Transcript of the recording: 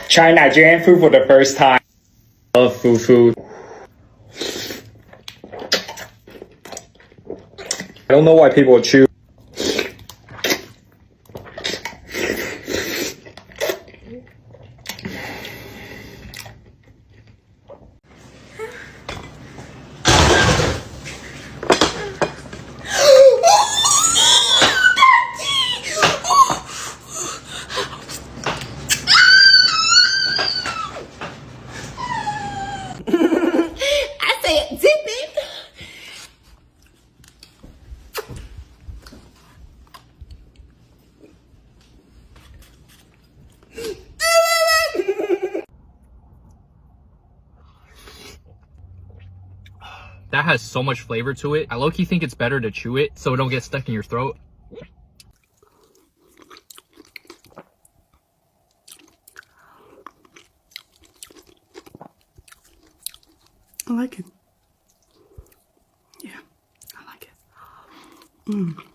Trying Nigerian food for the first time. Love fufu. I don't know why people choose. I said, dip it. That has so much flavor to it. I low-key think it's better to chew it so it don't get stuck in your throat. I like it. Yeah, I like it.